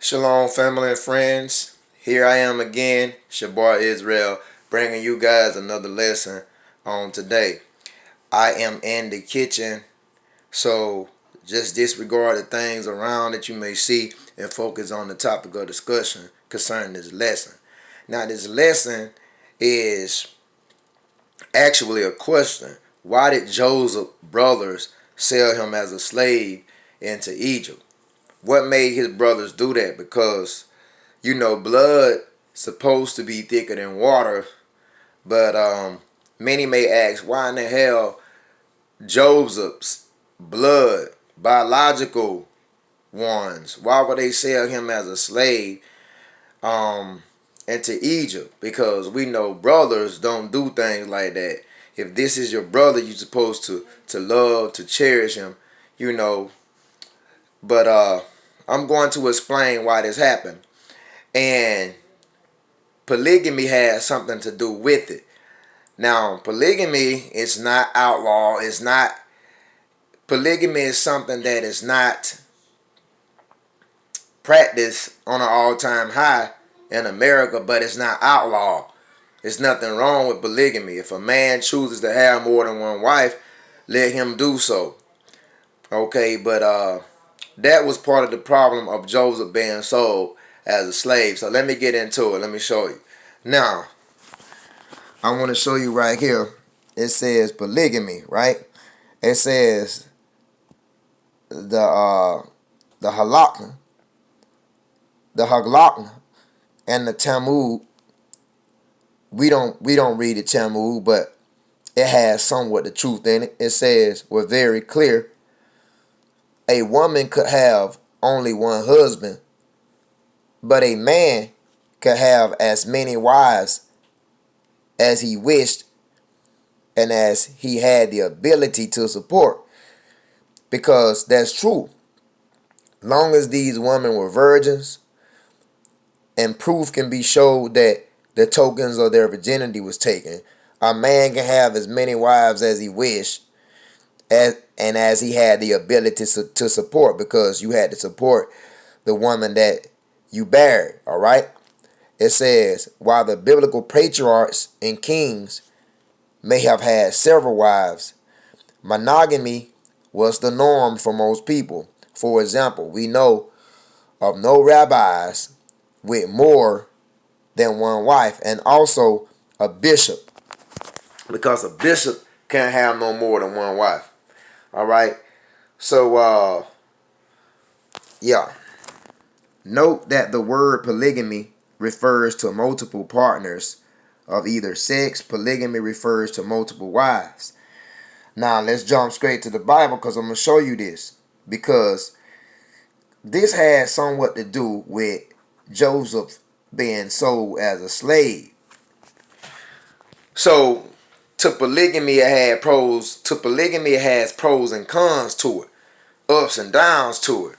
Shalom, family and friends. Here I am again, Shabar Israel, bringing you guys another lesson on today. I am in the kitchen, so just disregard the things around that you may see and focus on the topic of discussion concerning this lesson. Now, this lesson is actually a question. Why did Joseph's brothers sell him as a slave into Egypt? What made his brothers do that? Because blood supposed to be thicker than water, but many may ask, why in the hell Joseph's blood, biological ones, why would they sell him as a slave into Egypt? Because we know brothers don't do things like that. If this is your brother, you're supposed to love, to cherish him, you know. But I'm going to explain why this happened. And polygamy has something to do with it. Now, polygamy is not outlawed. Polygamy is something that is not practiced on an all-time high in America, but it's not outlawed. There's nothing wrong with polygamy. If a man chooses to have more than one wife, let him do so. Okay, but that was part of the problem of Joseph being sold as a slave. So let me get into it. Let me show you. Now, I want to show you right here. It says polygamy, right? It says the halakha, and the Talmud. We don't read the Talmud, but it has somewhat the truth in it. It says, we're very clear. A woman could have only one husband, but a man could have as many wives as he wished and as he had the ability to support. Because that's true. Long as these women were virgins and proof can be showed that the tokens of their virginity was taken, a man can have as many wives as he wished as he had the ability to support, because you had to support the woman that you buried, all right? It says, while the biblical patriarchs and kings may have had several wives, monogamy was the norm for most people. For example, we know of no rabbis with more than one wife, and also a bishop, because a bishop can't have no more than one wife. All right. So, yeah. Note that the word polygamy refers to multiple partners of either sex. Polygamy refers to multiple wives. Now, let's jump straight to the Bible, because I'm going to show you this. Because this has somewhat to do with Joseph being sold as a slave. So, polygamy it has pros and cons to it, ups and downs to it.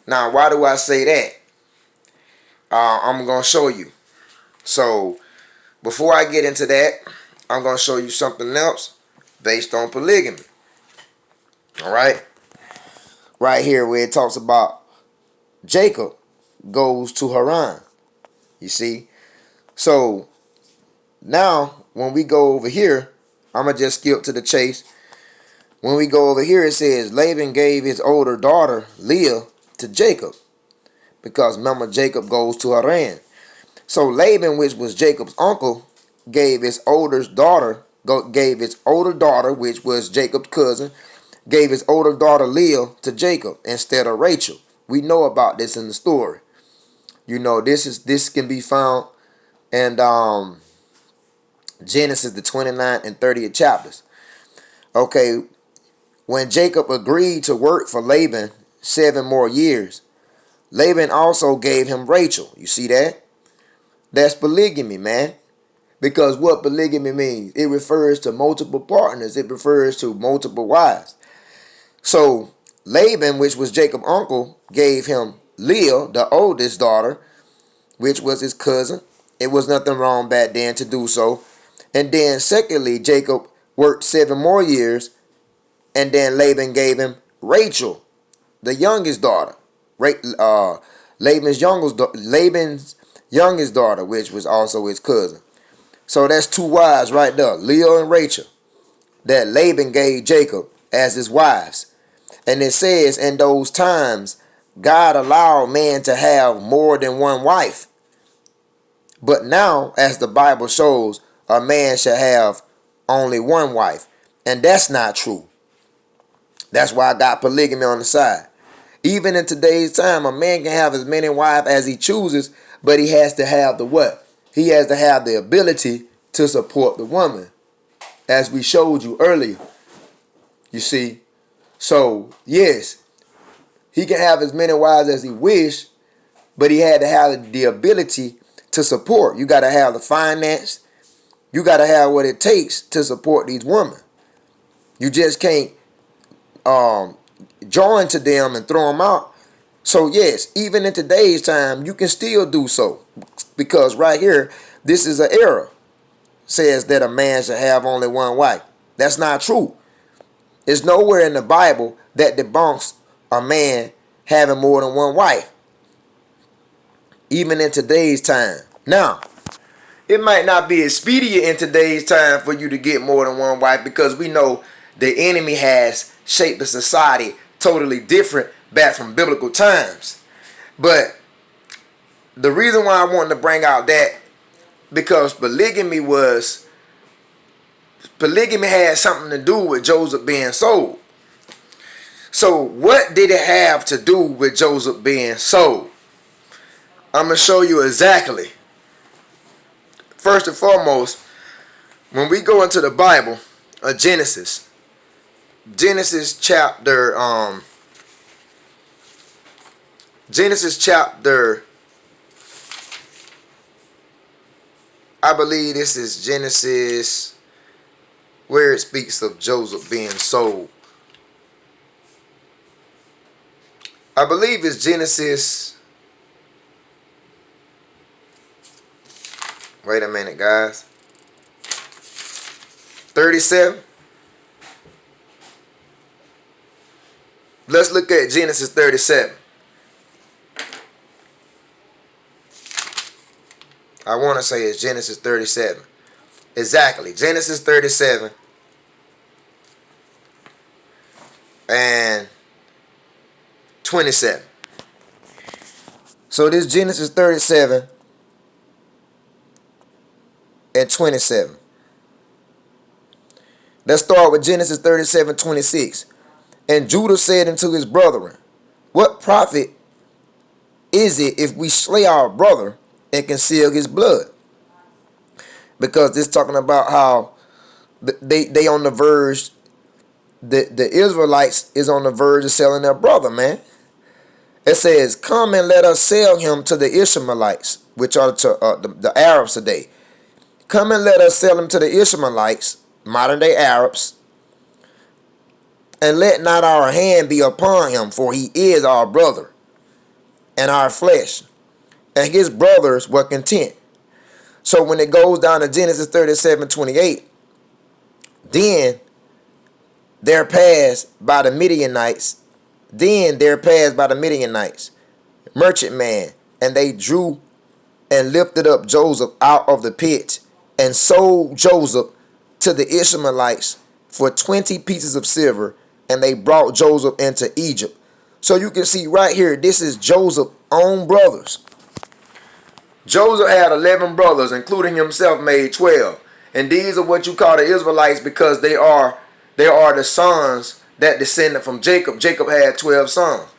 Now, why do I say that? I'm going to show you. So, before I get into that, I'm going to show you something else based on polygamy. All right? Right here where it talks about Jacob goes to Haran. You see? So, now, when we go over here, I'm going to just skip to the chase. When we go over here, it says Laban gave his older daughter, Leah, to Jacob. Because remember, Jacob goes to Haran. So Laban, which was Jacob's uncle, gave his older daughter, which was Jacob's cousin, gave his older daughter Leah to Jacob instead of Rachel. We know about this in the story. This can be found in Genesis, the 29th and 30th chapters. Okay, when Jacob agreed to work for Laban 7 more years, Laban also gave him Rachel. You see that? That's polygamy, man. Because what polygamy means, it refers to multiple partners. It refers to multiple wives. So Laban, which was Jacob's uncle, gave him Leah, the oldest daughter, which was his cousin. It was nothing wrong back then to do so. And then secondly, Jacob worked 7 more years, and then Laban gave him Rachel, the youngest daughter. Laban's youngest daughter, which was also his cousin. So that's two wives right there, Leah and Rachel, that Laban gave Jacob as his wives. And it says in those times, God allowed man to have more than one wife. But now, as the Bible shows, a man shall have only one wife. And that's not true. That's why I got polygamy on the side. Even in today's time, a man can have as many wives as he chooses, but he has to have the what? He has to have the ability to support the woman, as we showed you earlier. You see? So, yes, he can have as many wives as he wish, but he had to have the ability to support. You got to have the finance. You got to have what it takes to support these women. You just can't join to them and throw them out. So yes, even in today's time, you can still do so. Because right here, this is an error. Says that a man should have only one wife. That's not true. There's nowhere in the Bible that debunks a man having more than one wife. Even in today's time. Now, it might not be expedient in today's time for you to get more than one wife, because we know the enemy has shaped the society totally different back from biblical times. But the reason why I wanted to bring out that, because polygamy had something to do with Joseph being sold. So what did it have to do with Joseph being sold? I'm going to show you exactly. First and foremost, when we go into the Bible, Genesis chapter, I believe this is Genesis, where it speaks of Joseph being sold. I believe it's Genesis. Wait a minute, guys. 37. Let's look at Genesis 37. I want to say it's Genesis 37. Exactly. Genesis 37. And 27. So this Genesis 37 and 27. Let's start with Genesis 37:26. And Judah said unto his brethren, what profit is it if we slay our brother and conceal his blood? Because this talking about how they on the verge, the Israelites is on the verge of selling their brother, man. It says, come and let us sell him to the Ishmaelites, which are the Arabs today. Come and let us sell him to the Ishmaelites, modern day Arabs, and let not our hand be upon him, for he is our brother and our flesh. And his brothers were content. So when it goes down to Genesis 37:28, then they're passed by the Midianites. Merchantman, and they drew and lifted up Joseph out of the pit and sold Joseph to the Ishmaelites for 20 pieces of silver, and they brought Joseph into Egypt. So you can see right here, this is Joseph's own brothers. Joseph had 11 brothers, including himself made 12. And these are what you call the Israelites, because they are the sons that descended from Jacob. Jacob had 12 sons.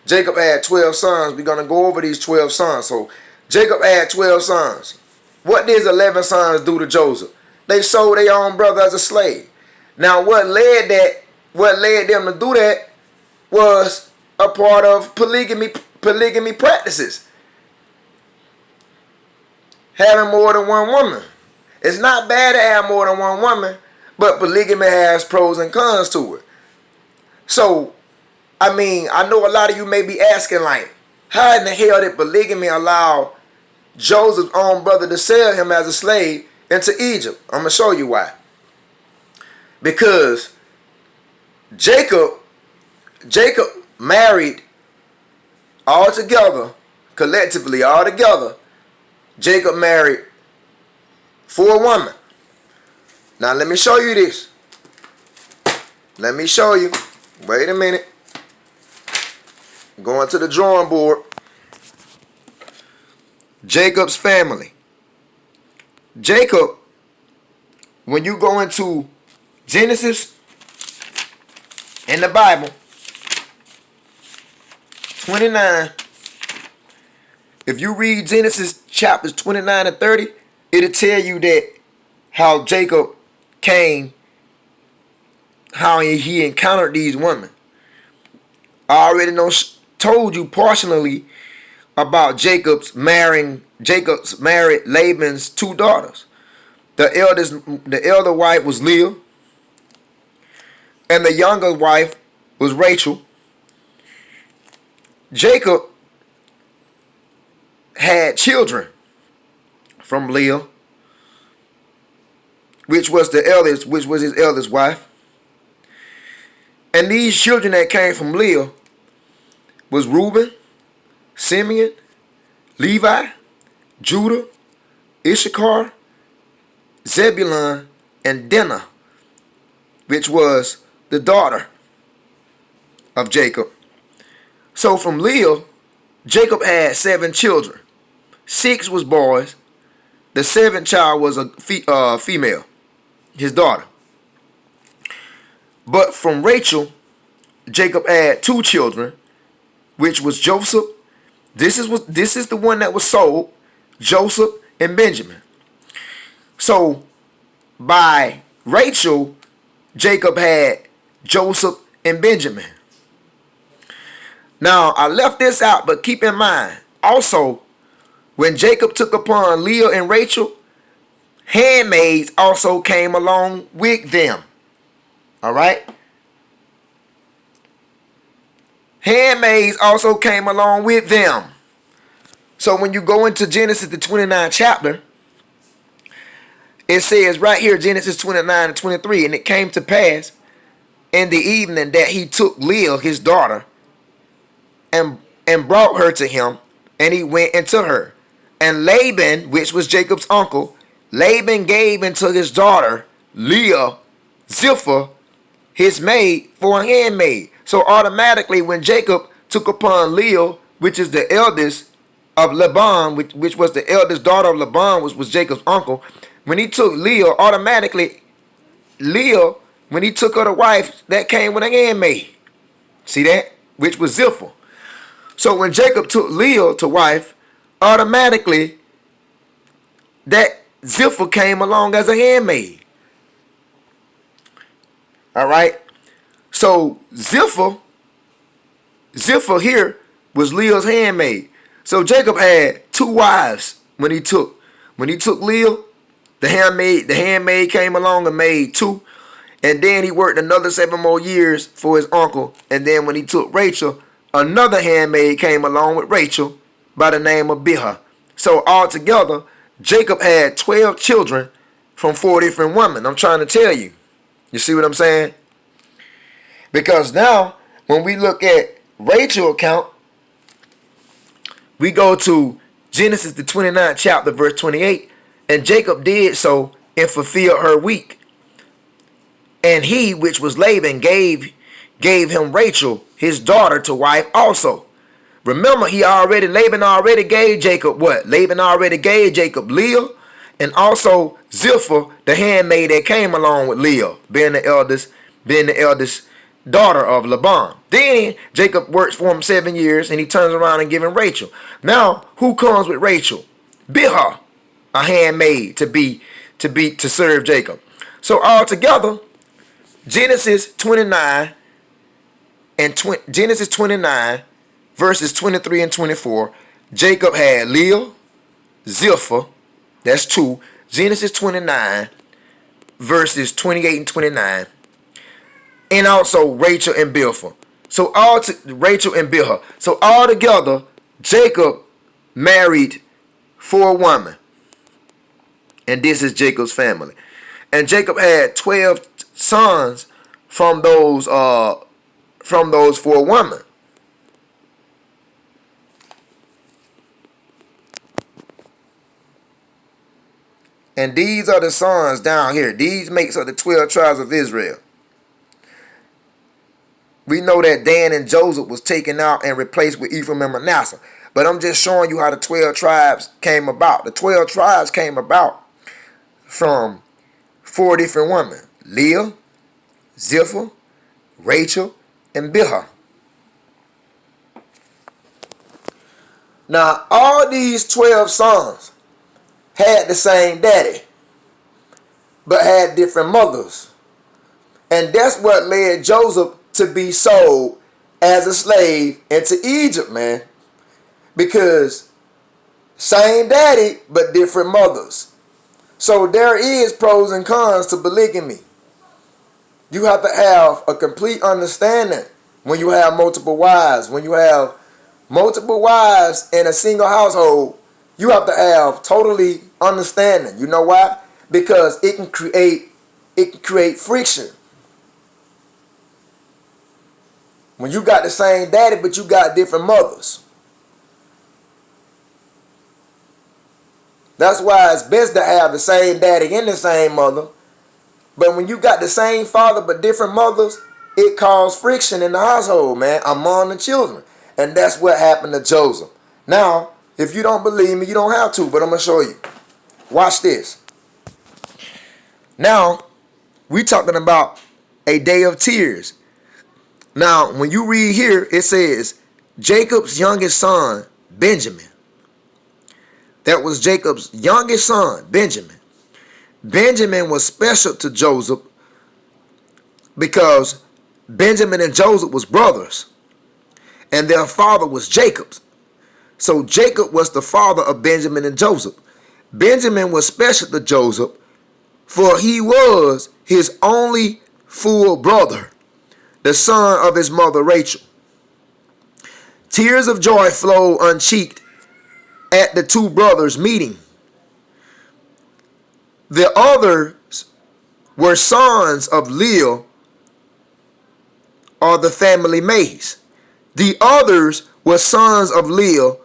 Jacob had 12 sons. We're going to go over these 12 sons. So Jacob had 12 sons. What did his 11 sons do to Joseph? They sold their own brother as a slave. Now what led them to do that was a part of polygamy practices. Having more than one woman. It's not bad to have more than one woman, but polygamy has pros and cons to it. So, I mean, I know a lot of you may be asking, like, how in the hell did polygamy allow Joseph's own brother to sell him as a slave into Egypt? I'm going to show you why. Because Jacob married All together, collectively, all together, Jacob married 4 women. Now let me show you this. Let me show you. Wait a minute. Going to the drawing board. Jacob's family. Jacob, when you go into Genesis in the Bible, 29, if you read Genesis chapters 29 and 30, it'll tell you that how Jacob came, how he encountered these women. I already told you partially about Jacob's married Laban's 2 daughters. The elder wife was Leah, and the younger wife was Rachel. Jacob had children from Leah, which was his eldest wife. And these children that came from Leah was Reuben, Simeon, Levi, Judah, Issachar, Zebulun, and Dinah, which was the daughter of Jacob. So from Leah, Jacob had 7 children. 6 was boys. The 7th child was a female, his daughter. But from Rachel, Jacob had 2 children, which was Joseph. This is the one that was sold, Joseph and Benjamin. So by Rachel, Jacob had Joseph and Benjamin. Now, I left this out, but keep in mind, also, when Jacob took upon Leah and Rachel, handmaids also came along with them. All right? Handmaids also came along with them. So when you go into Genesis, the 29th chapter, it says right here, Genesis 29 and 23, and it came to pass in the evening that he took Leah, his daughter, and brought her to him, and he went into her. And Laban, which was Jacob's uncle, Laban gave into his daughter, Leah, Zilpah, his maid, for a handmaid. So automatically when Jacob took upon Leah, which is the eldest of Laban, which was the eldest daughter of Laban, was Jacob's uncle, when he took Leah, automatically Leah, when he took her to wife, that came with a handmaid. See that? Which was Zilpah. So when Jacob took Leah to wife, automatically that Zilpah came along as a handmaid. All right. So Zilpah here was Leah's handmaid. So Jacob had 2 wives when he took Leah. The handmaid came along and made 2. And then he worked another 7 more years for his uncle. And then when he took Rachel, another handmaid came along with Rachel by the name of Bilhah. So altogether, Jacob had 12 children from 4 different women. I'm trying to tell you. You see what I'm saying? Because now, when we look at Rachel's account, we go to Genesis, the 29th chapter, verse 28. And Jacob did so and fulfilled her week. And he, which was Laban, gave him Rachel, his daughter, to wife also. Remember, Laban already gave Jacob what? Laban already gave Jacob Leah, and also Zilpah, the handmaid that came along with Leah, being the eldest daughter of Laban. Then Jacob works for him 7 years, and he turns around and gives him Rachel. Now, who comes with Rachel? Bilhah, a handmaid to serve Jacob. So altogether, Genesis 29 verses 23 and 24, Jacob had Leah, Zilpah, that's 2. Genesis 29 verses 28 and 29, and also Rachel and Bilhah. So Rachel and Bilhah. So altogether, Jacob married 4 women, and this is Jacob's family. And Jacob had 12 sons from those 4 women. And these are the sons down here. These makes up the 12 tribes of Israel. We know that Dan and Joseph was taken out and replaced with Ephraim and Manasseh. But I'm just showing you how the 12 tribes came about. The 12 tribes came about from 4 different women. Leah, Zilpah, Rachel, and Bilhah. Now, all these 12 sons had the same daddy, but had different mothers. And that's what led Joseph to be sold as a slave into Egypt, man. Because same daddy, but different mothers. So there is pros and cons to polygamy. You have to have a complete understanding when you have multiple wives. When you have multiple wives in a single household, you have to have totally understanding. You know why? Because it can create friction. When you got the same daddy, but you got different mothers. That's why it's best to have the same daddy and the same mother. But when you got the same father but different mothers, it caused friction in the household, man, among the children. And that's what happened to Joseph. Now, if you don't believe me, you don't have to, but I'm going to show you. Watch this. Now, we talking about a day of tears. Now, when you read here, it says, Jacob's youngest son, Benjamin. That was Jacob's youngest son, Benjamin. Benjamin was special to Joseph because Benjamin and Joseph was brothers. And their father was Jacob. So Jacob was the father of Benjamin and Joseph. Benjamin was special to Joseph, for he was his only full brother, the son of his mother Rachel. Tears of joy flowed unchecked at the two brothers meeting. The others were sons of Leah, or the family maids. The others were sons of Leah,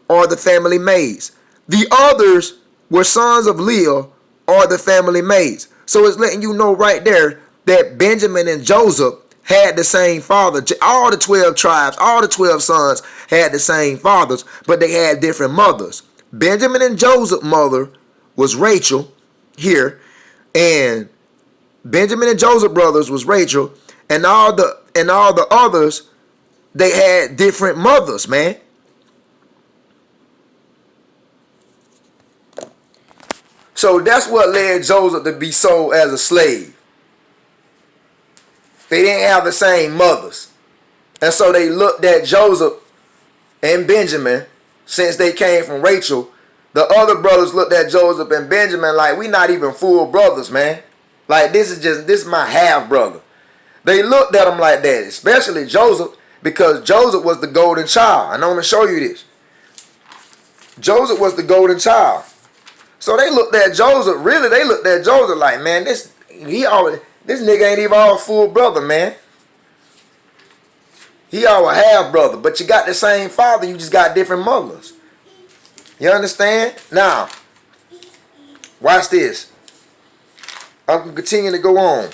or the family maids. The others were sons of Leah, or the family maids. So it's letting you know right there that Benjamin and Joseph had the same father. All the 12 tribes, all the 12 sons had the same fathers, but they had different mothers. Benjamin and Joseph's mother was Rachel here, and Benjamin and Joseph brothers was Rachel, and all the others, they had different mothers, man. So that's what led Joseph to be sold as a slave. They didn't have the same mothers. And so they looked at Joseph and Benjamin, since they came from Rachel. The other brothers looked at Joseph and Benjamin like, we not even full brothers, man. Like, this is my half brother. They looked at him like that, especially Joseph, because Joseph was the golden child. And I'm going to show you this. Joseph was the golden child. So they looked at Joseph, really, they looked at Joseph like, man, this nigga ain't even our full brother, man. He our half brother, but you got the same father, you just got different mothers. You understand? Now, watch this. I'm going to continue to go on.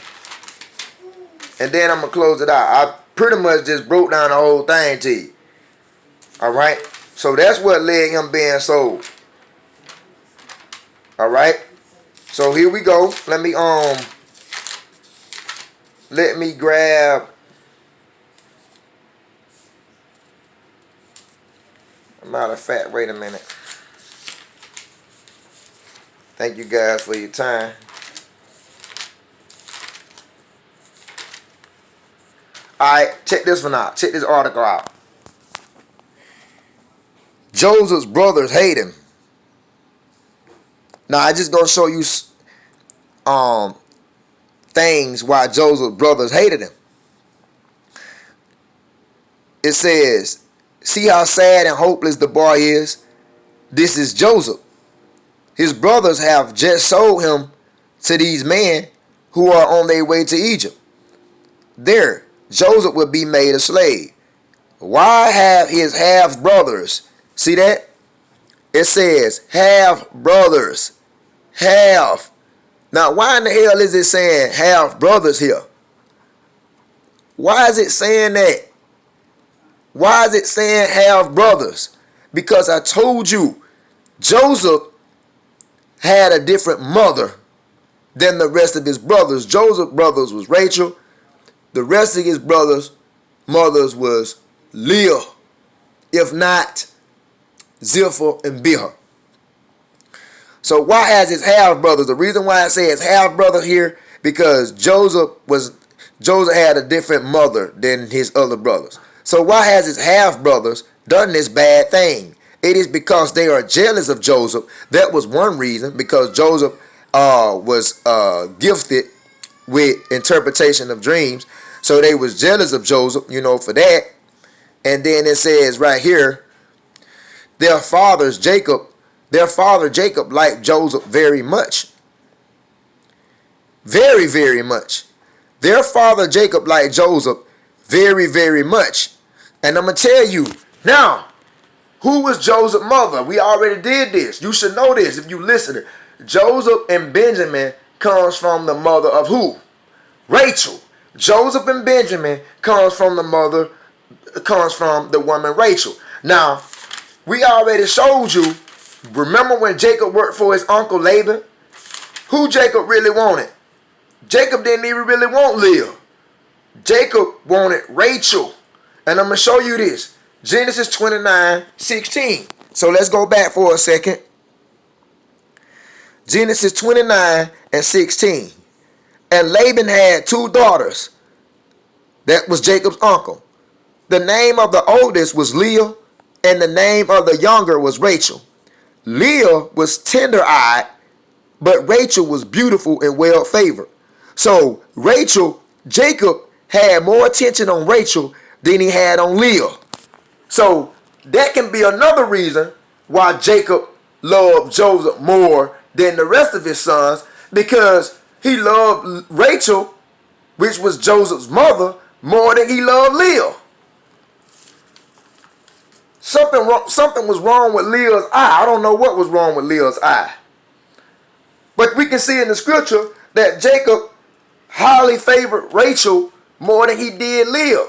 And then I'm going to close it out. I pretty much just broke down the whole thing to you. Alright? So that's what led him being sold. Alright? So here we go. Let me grab. Matter of fact, wait a minute. Thank you guys for your time. Alright, check this one out. Check this article out. Joseph's brothers hate him. Now, I just gonna show you things why Joseph's brothers hated him. It says, see how sad and hopeless the boy is? This is Joseph. His brothers have just sold him to these men who are on their way to Egypt. There, Joseph will be made a slave. Why have his half-brothers? See that? It says half-brothers half. Now, why in the hell is it saying half brothers here? Why is it saying that? Why is it saying half brothers? Because I told you, Joseph had a different mother than the rest of his brothers. Joseph's brothers was Rachel. The rest of his brothers' mothers was Leah, if not Zilpah and Bilhah. So why has his half brothers? The reason why I say his half brother here, because Joseph had a different mother than his other brothers. So why has his half brothers done this bad thing? It is because they are jealous of Joseph. That was one reason, because Joseph was gifted with interpretation of dreams. So they was jealous of Joseph, for that. And then it says right here, their father Jacob liked Joseph very much. Very, very much. Their father Jacob liked Joseph very, very much. And I'm going to tell you, now, who was Joseph's mother? We already did this. You should know this if you listen. Joseph and Benjamin comes from the mother of who? Rachel. Joseph and Benjamin comes from the woman Rachel. Now, we already showed you, remember when Jacob worked for his uncle Laban? Who Jacob really wanted? Jacob didn't even really want Leah. Jacob wanted Rachel. And I'm going to show you this. Genesis 29:16. So let's go back for a second. Genesis 29:16. And Laban had 2 daughters. That was Jacob's uncle. The name of the oldest was Leah, and the name of the younger was Rachel. Leah was tender-eyed, but Rachel was beautiful and well-favored. So Jacob had more attention on Rachel than he had on Leah. So that can be another reason why Jacob loved Joseph more than the rest of his sons, because he loved Rachel, which was Joseph's mother, more than he loved Leah. Something was wrong with Leah's eye. I don't know what was wrong with Leah's eye. But we can see in the scripture that Jacob highly favored Rachel more than he did Leah.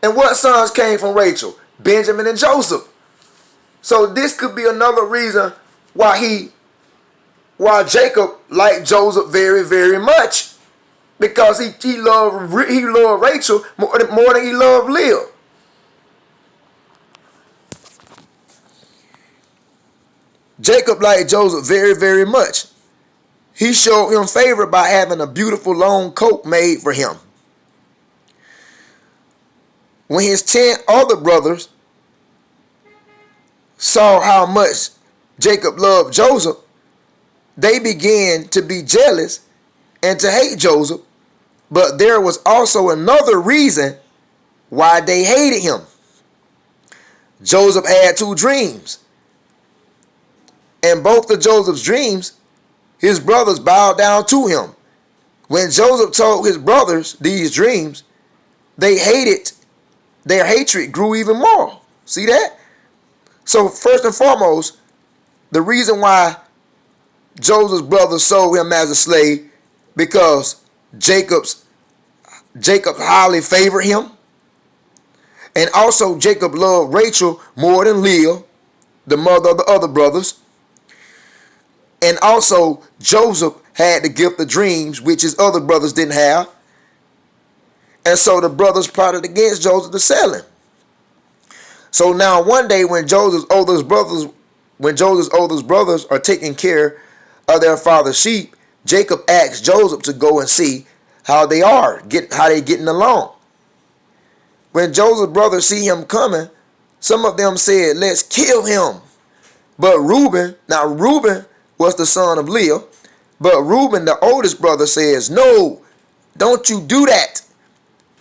And what sons came from Rachel? Benjamin and Joseph. So this could be another reason why Jacob liked Joseph very, very much. Because he loved Rachel more than he loved Leah. Jacob liked Joseph very, very much. He showed him favor by having a beautiful long coat made for him. When his 10 other brothers saw how much Jacob loved Joseph, they began to be jealous and to hate Joseph. But there was also another reason why they hated him. Joseph had 2 dreams. And both of Joseph's dreams, his brothers bowed down to him. When Joseph told his brothers these dreams, their hatred grew even more. See that? So first and foremost, the reason why Joseph's brothers sold him as a slave, because Jacob highly favored him. And also Jacob loved Rachel more than Leah, the mother of the other brothers. And also Joseph had the gift of dreams, which his other brothers didn't have. And so the brothers plotted against Joseph to sell him. So now one day when Joseph's oldest brothers are taking care of their father's sheep, Jacob asked Joseph to go and see how they getting along. When Joseph's brothers see him coming, some of them said, "Let's kill him." But Reuben was the son of Leah, but Reuben, the oldest brother, says, "No, don't you do that."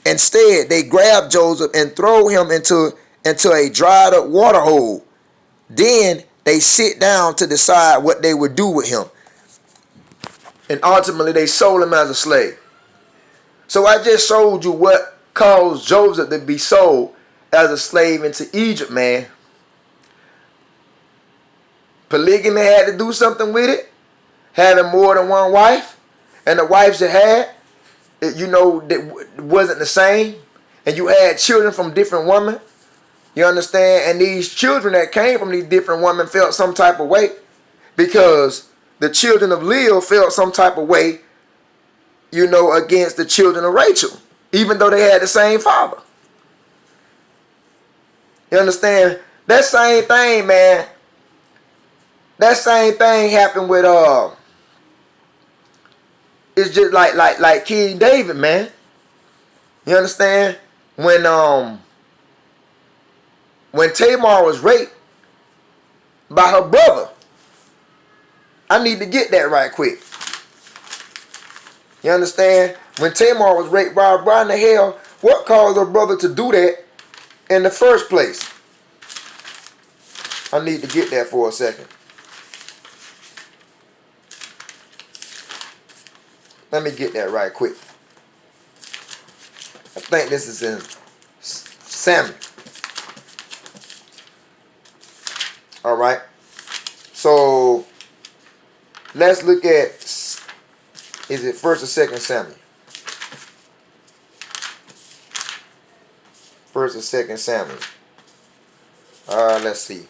Instead, they grabbed Joseph and throw him into a dried up water hole. Then they sit down to decide what they would do with him. And ultimately, they sold him as a slave. So I just showed you what caused Joseph to be sold as a slave into Egypt, man. polygamy had to do something with it, having more than one wife, and the wives you had, that wasn't the same, and you had children from different women. You understand? And these children that came from these different women felt some type of way because the children of Leah felt some type of way, against the children of Rachel, even though they had the same father. You understand? That same thing, man. That same thing happened with it's just like King David, man. You understand? When Tamar was raped by her brother. I need to get that right quick. You understand? When Tamar was raped by her, why in the hell, what caused her brother to do that in the first place? I need to get that for a second. Let me get that right quick. I think this is in Samuel. All right. So let's look at, is it 1st or 2nd Samuel? 1st or 2nd Samuel. Let's see.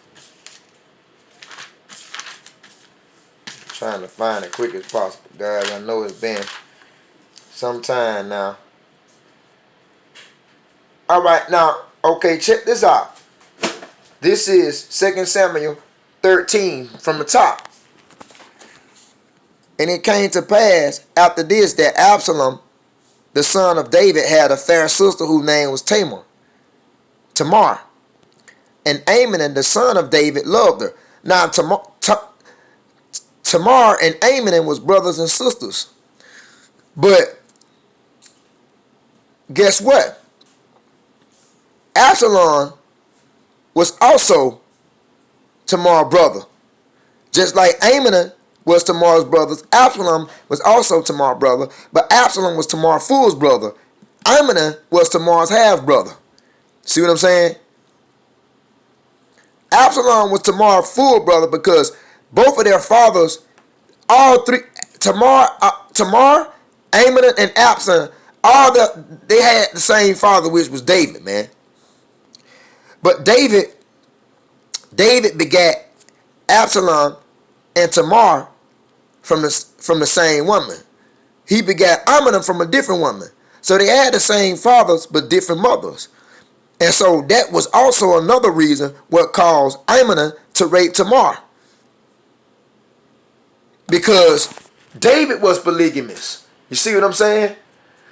I'm trying to find it quick as possible, guys. I know it's been some time now. All right, now, okay, check this out. This is 2 Samuel 13 from the top. And it came to pass after this that Absalom, the son of David, had a fair sister whose name was Tamar. And Amnon, the son of David, loved her. Now, Tamar and Amnon was brothers and sisters. But guess what? Absalom was also Tamar's brother. Just like Amnon was Tamar's brother, Absalom was also Tamar's brother, but Absalom was Tamar's full brother. Amnon was Tamar's half-brother. See what I'm saying? Absalom was Tamar's full brother because both of their fathers, all three, Tamar, Amnon, and Absalom, they had the same father, which was David, man. But David begat Absalom and Tamar from the same woman. He begat Amnon from a different woman. So they had the same fathers but different mothers. And so that was also another reason what caused Amnon to rape Tamar. Because David was polygamous. You see what I'm saying?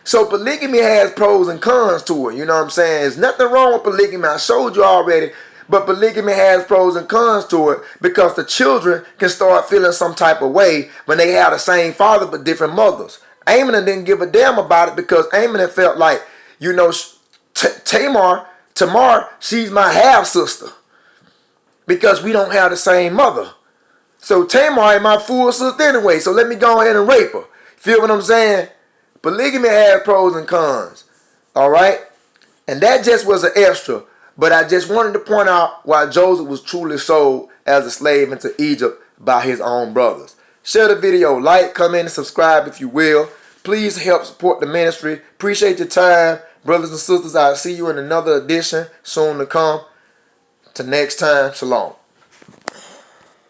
So polygamy has pros and cons to it. You know what I'm saying? There's nothing wrong with polygamy. I showed you already. But polygamy has pros and cons to it because the children can start feeling some type of way when they have the same father but different mothers. Amnon didn't give a damn about it because Amnon felt like, Tamar, she's my half-sister because we don't have the same mother. So Tamar ain't my full sister anyway, so let me go ahead and rape her. Feel what I'm saying? Polygamy has pros and cons. All right? And that just was an extra. But I just wanted to point out why Joseph was truly sold as a slave into Egypt by his own brothers. Share the video, like, comment, and subscribe if you will. Please help support the ministry. Appreciate your time. Brothers and sisters, I'll see you in another edition soon to come. Till next time, shalom.